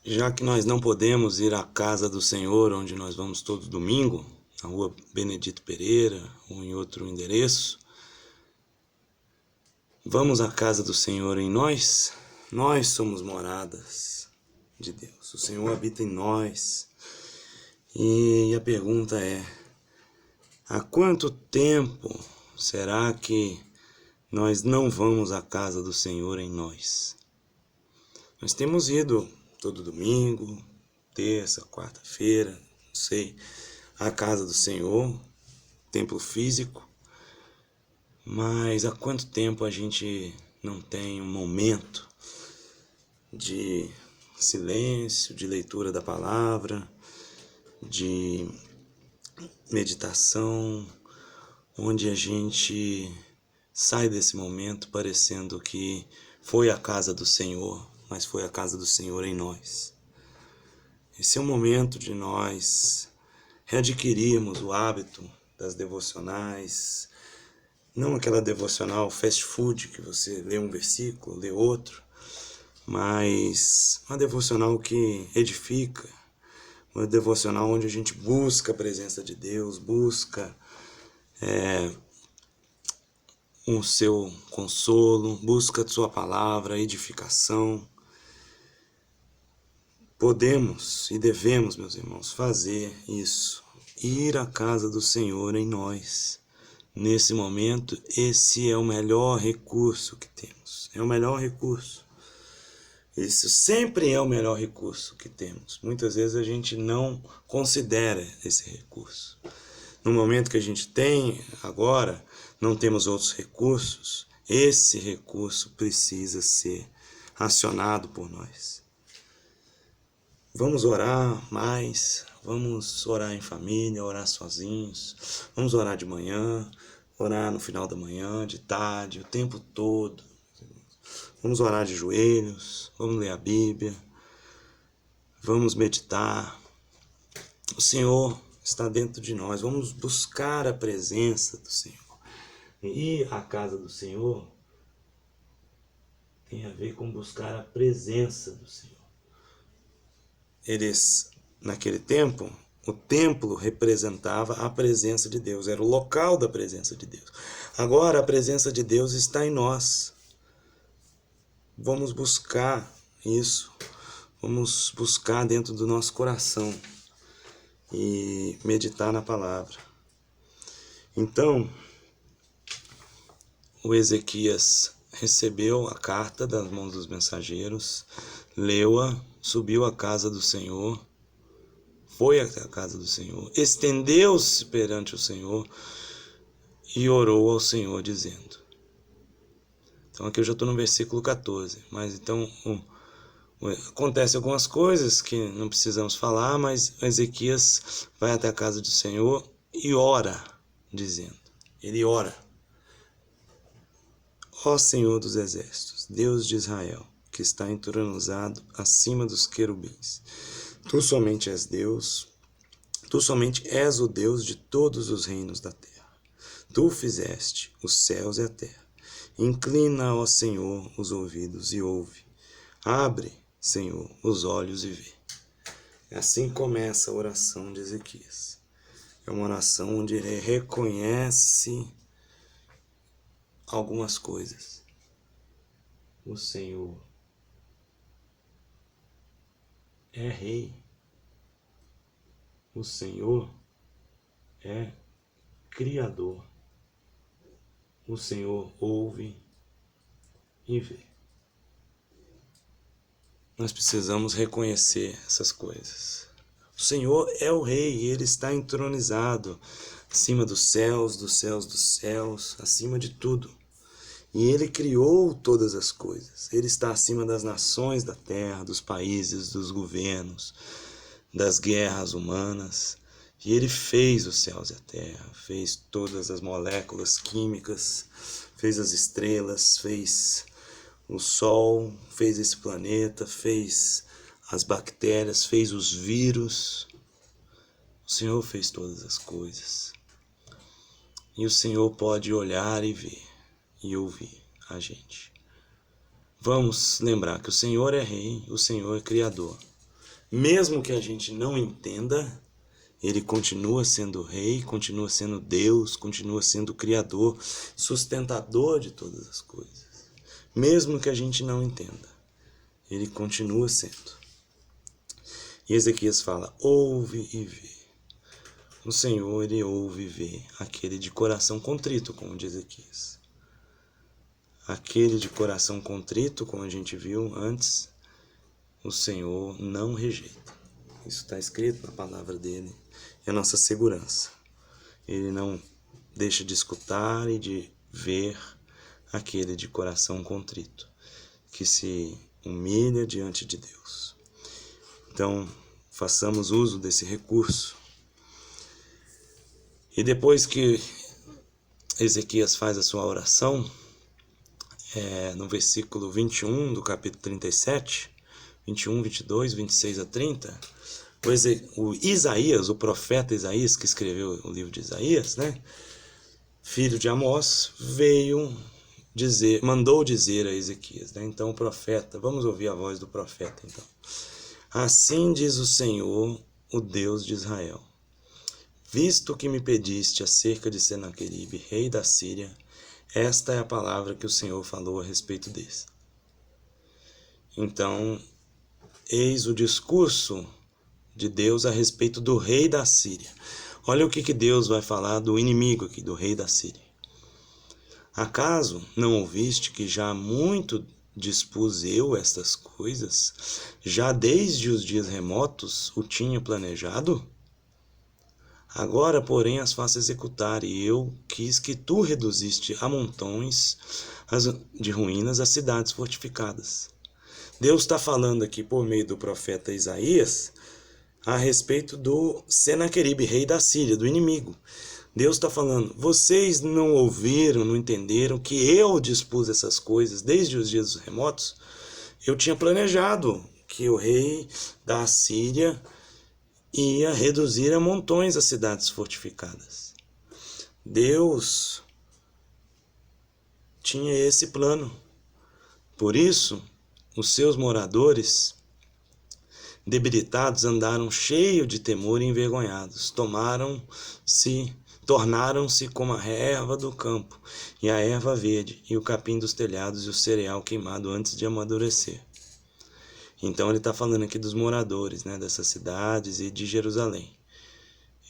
Já que nós não podemos ir à casa do Senhor, onde nós vamos todo domingo, na rua Benedito Pereira ou em outro endereço, vamos à casa do Senhor em nós? Nós somos moradas de Deus. O Senhor habita em nós. E a pergunta é: há quanto tempo será que nós não vamos à casa do Senhor em nós? Nós temos ido todo domingo, terça, quarta-feira, não sei, à casa do Senhor, templo físico, mas há quanto tempo a gente não tem um momento de silêncio, de leitura da palavra, de meditação, onde a gente sai desse momento parecendo que foi a casa do Senhor, mas foi a casa do Senhor em nós. Esse é o momento de nós readquirirmos o hábito das devocionais, não aquela devocional fast food que você lê um versículo, lê outro, mas uma devocional que edifica, uma devocional onde a gente busca a presença de Deus, busca o seu consolo, busca a sua palavra, edificação. Podemos e devemos, meus irmãos, fazer isso, ir à casa do Senhor em nós. Nesse momento, esse é o melhor recurso que temos, é o melhor recurso. Isso sempre é o melhor recurso que temos. Muitas vezes a gente não considera esse recurso. No momento que a gente tem agora, não temos outros recursos, esse recurso precisa ser acionado por nós. Vamos orar mais, vamos orar em família, orar sozinhos, vamos orar de manhã, orar no final da manhã, de tarde, o tempo todo. Vamos orar de joelhos, vamos ler a Bíblia, vamos meditar. O Senhor está dentro de nós, vamos buscar a presença do Senhor. E ir à casa do Senhor tem a ver com buscar a presença do Senhor. Eles, naquele tempo, o templo representava a presença de Deus, era o local da presença de Deus. Agora a presença de Deus está em nós. Vamos buscar isso, vamos buscar dentro do nosso coração e meditar na palavra. Então, o Ezequias recebeu a carta das mãos dos mensageiros, leu-a, subiu à casa do Senhor, foi até a casa do Senhor, estendeu-se perante o Senhor e orou ao Senhor dizendo. Então aqui eu já estou no versículo 14, mas então acontece algumas coisas que não precisamos falar, mas Ezequias vai até a casa do Senhor e ora, dizendo, ele ora: ó Senhor dos exércitos, Deus de Israel, que está entronizado acima dos querubins, tu somente és Deus, tu somente és o Deus de todos os reinos da terra. Tu fizeste os céus e a terra. Inclina, ó Senhor, os ouvidos e ouve. Abre, Senhor, os olhos e vê. Assim começa a oração de Ezequias. É uma oração onde ele reconhece algumas coisas. O Senhor é rei. O Senhor é criador. O Senhor ouve e vê. Nós precisamos reconhecer essas coisas. O Senhor é o rei e ele está entronizado acima dos céus, dos céus, dos céus, acima de tudo. E ele criou todas as coisas. Ele está acima das nações da terra, dos países, dos governos, das guerras humanas. E ele fez os céus e a terra, fez todas as moléculas químicas, fez as estrelas, fez o sol, fez esse planeta, fez as bactérias, fez os vírus. O Senhor fez todas as coisas. E o Senhor pode olhar e ver e ouvir a gente. Vamos lembrar que o Senhor é rei, o Senhor é criador. Mesmo que a gente não entenda, ele continua sendo rei, continua sendo Deus, continua sendo criador, sustentador de todas as coisas. Mesmo que a gente não entenda, ele continua sendo. E Ezequias fala: ouve e vê. O Senhor, ele ouve e vê aquele de coração contrito, como diz Ezequias. Aquele de coração contrito, como a gente viu antes, o Senhor não rejeita. Isso está escrito na palavra dele. É a nossa segurança. Ele não deixa de escutar e de ver aquele de coração contrito, que se humilha diante de Deus. Então, façamos uso desse recurso. E depois que Ezequias faz a sua oração, no versículo 21 do capítulo 37, 21, 22, 26 a 30, o Isaías, o profeta Isaías, que escreveu o livro de Isaías, né, filho de Amós, mandou dizer a Ezequias, né? Então o profeta, vamos ouvir a voz do profeta então. Assim diz o Senhor, o Deus de Israel: visto que me pediste acerca de Senaqueribe, rei da Síria, esta é a palavra que o Senhor falou a respeito desse. Então, eis o discurso de Deus a respeito do rei da Síria. Olha o que Deus vai falar do inimigo aqui, do rei da Síria. Acaso não ouviste que já há muito dispus eu estas coisas? Já desde os dias remotos o tinha planejado? Agora, porém, as faço executar, e eu quis que tu reduziste a montões de ruínas as cidades fortificadas. Deus está falando aqui por meio do profeta Isaías a respeito do Senaqueribe, rei da Síria, do inimigo. Deus está falando: vocês não ouviram, não entenderam que eu dispus essas coisas desde os dias remotos? Eu tinha planejado que o rei da Síria ia reduzir a montões as cidades fortificadas. Deus tinha esse plano. Por isso, os seus moradores debilitados andaram cheios de temor e envergonhados. Tornaram-se como a erva do campo, e a erva verde, e o capim dos telhados, e o cereal queimado antes de amadurecer. Então ele está falando aqui dos moradores, né, dessas cidades e de Jerusalém.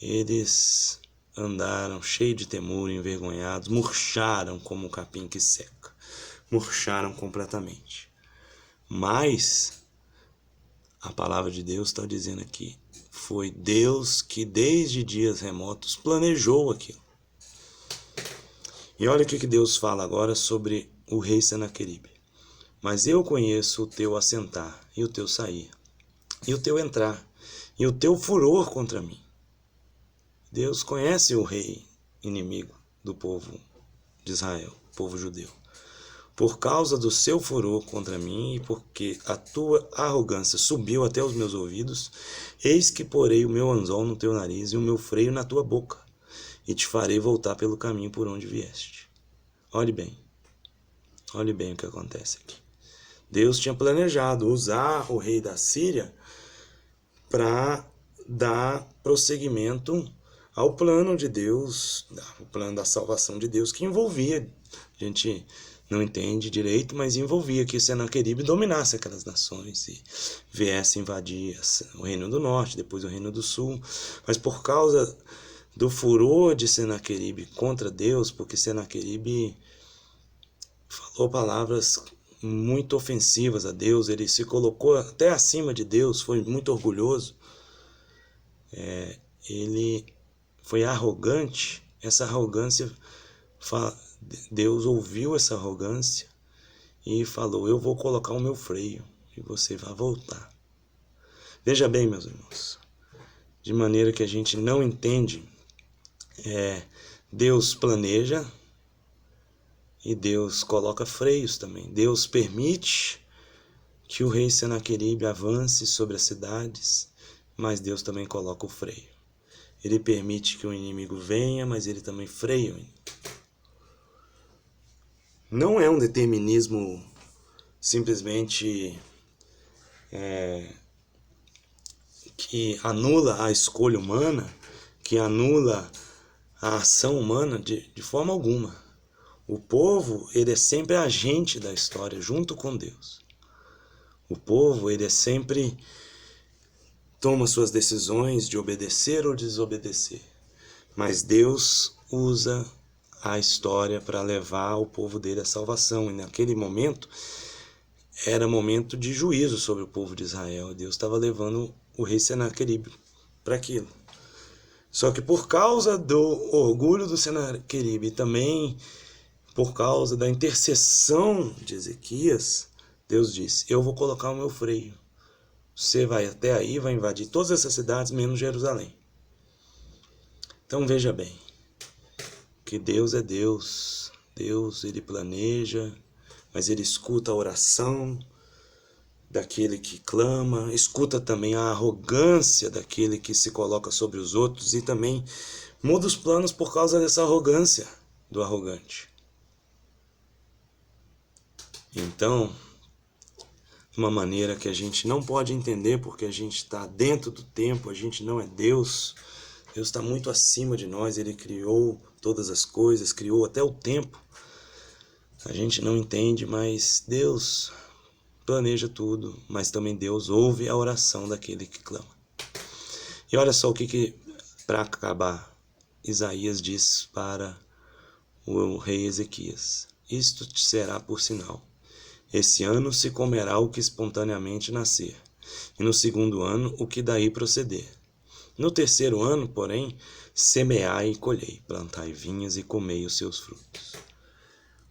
Eles andaram cheios de temor, envergonhados, murcharam como o capim que seca. Murcharam completamente. Mas a palavra de Deus está dizendo aqui: foi Deus que desde dias remotos planejou aquilo. E olha o que Deus fala agora sobre o rei Senaqueribe. Mas eu conheço o teu assentar, e o teu sair, e o teu entrar, e o teu furor contra mim. Deus conhece o rei inimigo do povo de Israel, povo judeu. Por causa do seu furor contra mim, e porque a tua arrogância subiu até os meus ouvidos, eis que porei o meu anzol no teu nariz e o meu freio na tua boca, e te farei voltar pelo caminho por onde vieste. Olhe bem o que acontece aqui. Deus tinha planejado usar o rei da Síria para dar prosseguimento ao plano de Deus, o plano da salvação de Deus, que envolvia, a gente não entende direito, mas envolvia que Senaqueribe dominasse aquelas nações e viesse invadir o reino do norte, depois o reino do sul. Mas por causa do furor de Senaqueribe contra Deus, porque Senaqueribe falou palavras muito ofensivas a Deus, ele se colocou até acima de Deus, foi muito orgulhoso, ele foi arrogante. Essa arrogância, Deus ouviu essa arrogância e falou: eu vou colocar o meu freio e você vai voltar. Veja bem, meus irmãos, de maneira que a gente não entende, Deus planeja e Deus coloca freios também. Deus permite que o rei Senaqueribe avance sobre as cidades, mas Deus também coloca o freio. Ele permite que o inimigo venha, mas ele também freia o inimigo. Não é um determinismo simplesmente que anula a escolha humana, que anula a ação humana de forma alguma. O povo, ele é sempre agente da história, junto com Deus. O povo, ele é sempre toma suas decisões de obedecer ou desobedecer. Mas Deus usa a história para levar o povo dele à salvação. E naquele momento, era momento de juízo sobre o povo de Israel. Deus estava levando o rei Senaqueribe para aquilo. Só que por causa do orgulho do Senaqueribe e também por causa da intercessão de Ezequias, Deus disse: eu vou colocar o meu freio. Você vai até aí, vai invadir todas essas cidades, menos Jerusalém. Então veja bem, que Deus é Deus. Deus, ele planeja, mas ele escuta a oração daquele que clama, escuta também a arrogância daquele que se coloca sobre os outros e também muda os planos por causa dessa arrogância do arrogante. Então, de uma maneira que a gente não pode entender porque a gente está dentro do tempo, a gente não é Deus. Deus está muito acima de nós, ele criou todas as coisas, criou até o tempo. A gente não entende, mas Deus planeja tudo, mas também Deus ouve a oração daquele que clama. E olha só o que para acabar, Isaías diz para o rei Ezequias: isto te será por sinal. Esse ano se comerá o que espontaneamente nascer, e no segundo ano o que daí proceder. No terceiro ano, porém, semeai e colhei, plantai vinhas e comei os seus frutos.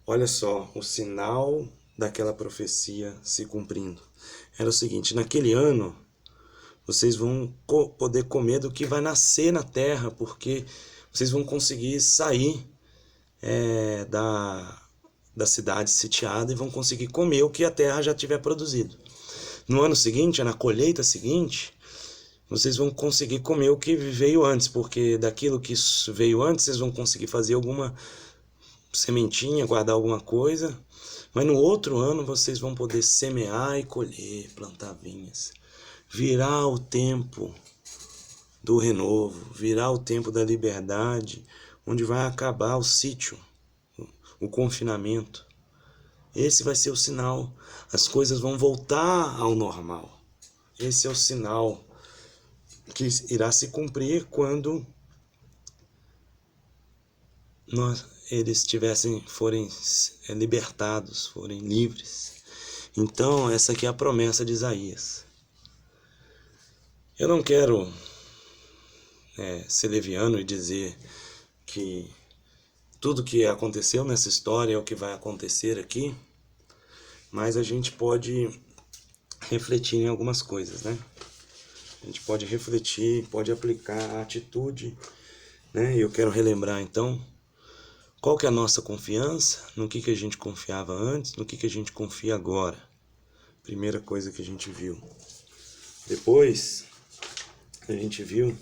Olha só, o sinal daquela profecia se cumprindo. Era o seguinte: naquele ano, vocês vão poder comer do que vai nascer na terra, porque vocês vão conseguir sair da cidade sitiada e vão conseguir comer o que a terra já tiver produzido. No ano seguinte, na colheita seguinte, vocês vão conseguir comer o que veio antes, porque daquilo que veio antes, vocês vão conseguir fazer alguma sementinha, guardar alguma coisa, mas no outro ano vocês vão poder semear e colher, plantar vinhas. Virá o tempo do renovo, virá o tempo da liberdade, onde vai acabar o sítio, o confinamento. Esse vai ser o sinal. As coisas vão voltar ao normal. Esse é o sinal que irá se cumprir quando eles forem libertados, forem livres. Então, essa aqui é a promessa de Isaías. Eu não quero ser leviano e dizer que tudo que aconteceu nessa história é o que vai acontecer aqui, mas a gente pode refletir em algumas coisas, né? A gente pode refletir, pode aplicar a atitude, né? E eu quero relembrar então, qual que é a nossa confiança, no que a gente confiava antes, no que a gente confia agora. Primeira coisa que a gente viu. Depois, a gente viu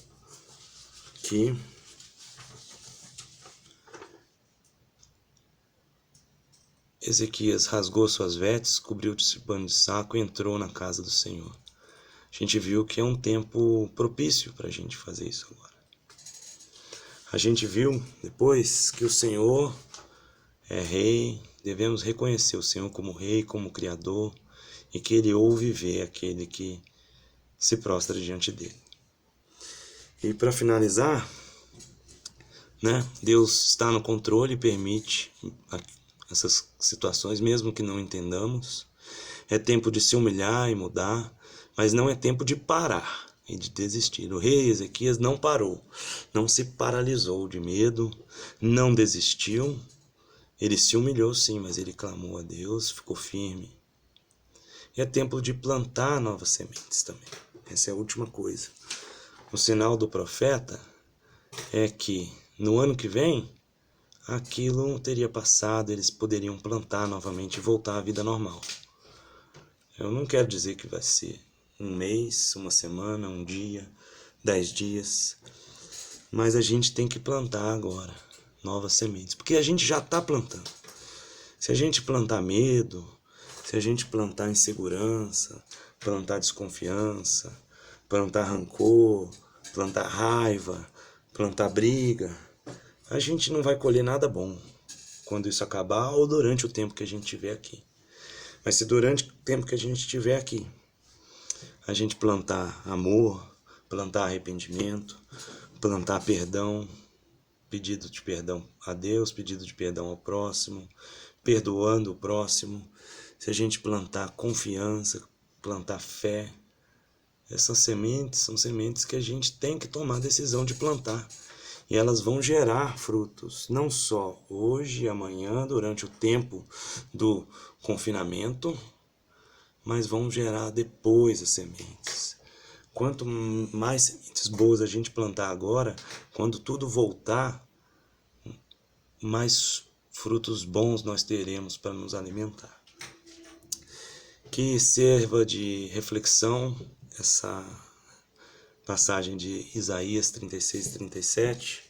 que Ezequias rasgou suas vestes, cobriu-se de pano de saco e entrou na casa do Senhor. A gente viu que é um tempo propício para a gente fazer isso agora. A gente viu depois que o Senhor é rei, devemos reconhecer o Senhor como rei, como criador, e que ele ouve e vê aquele que se prostra diante dele. E para finalizar, né, Deus está no controle e permite essas situações, mesmo que não entendamos. É tempo de se humilhar e mudar, mas não é tempo de parar e de desistir. O rei Ezequias não parou, não se paralisou de medo, não desistiu. Ele se humilhou sim, mas ele clamou a Deus, ficou firme. E é tempo de plantar novas sementes também. Essa é a última coisa. O sinal do profeta é que no ano que vem, aquilo teria passado, eles poderiam plantar novamente e voltar à vida normal. Eu não quero dizer que vai ser um mês, uma semana, um dia, 10 dias, mas a gente tem que plantar agora novas sementes, porque a gente já está plantando. Se a gente plantar medo, se a gente plantar insegurança, plantar desconfiança, plantar rancor, plantar raiva, plantar briga, a gente não vai colher nada bom quando isso acabar ou durante o tempo que a gente estiver aqui. Mas se durante o tempo que a gente estiver aqui, a gente plantar amor, plantar arrependimento, plantar perdão, pedido de perdão a Deus, pedido de perdão ao próximo, perdoando o próximo, se a gente plantar confiança, plantar fé, essas sementes são sementes que a gente tem que tomar a decisão de plantar. E elas vão gerar frutos, não só hoje e amanhã, durante o tempo do confinamento, mas vão gerar depois as sementes. Quanto mais sementes boas a gente plantar agora, quando tudo voltar, mais frutos bons nós teremos para nos alimentar. Que sirva de reflexão essa passagem de Isaías 36 e 37.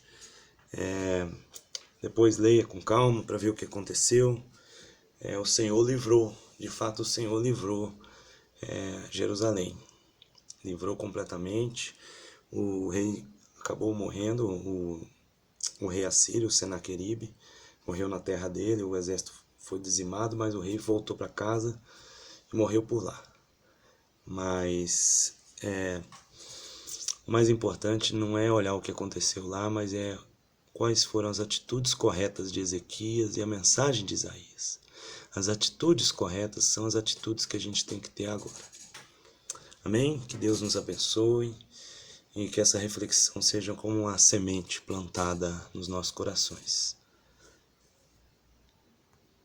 Depois leia com calma para ver o que aconteceu. O Senhor livrou, de fato o Senhor livrou Jerusalém. Livrou completamente. O rei acabou morrendo, o rei assírio, Senaqueribe, morreu na terra dele, o exército foi dizimado, mas o rei voltou para casa e morreu por lá. Mas o mais importante não é olhar o que aconteceu lá, mas é quais foram as atitudes corretas de Ezequias e a mensagem de Isaías. As atitudes corretas são as atitudes que a gente tem que ter agora. Amém? Que Deus nos abençoe e que essa reflexão seja como uma semente plantada nos nossos corações.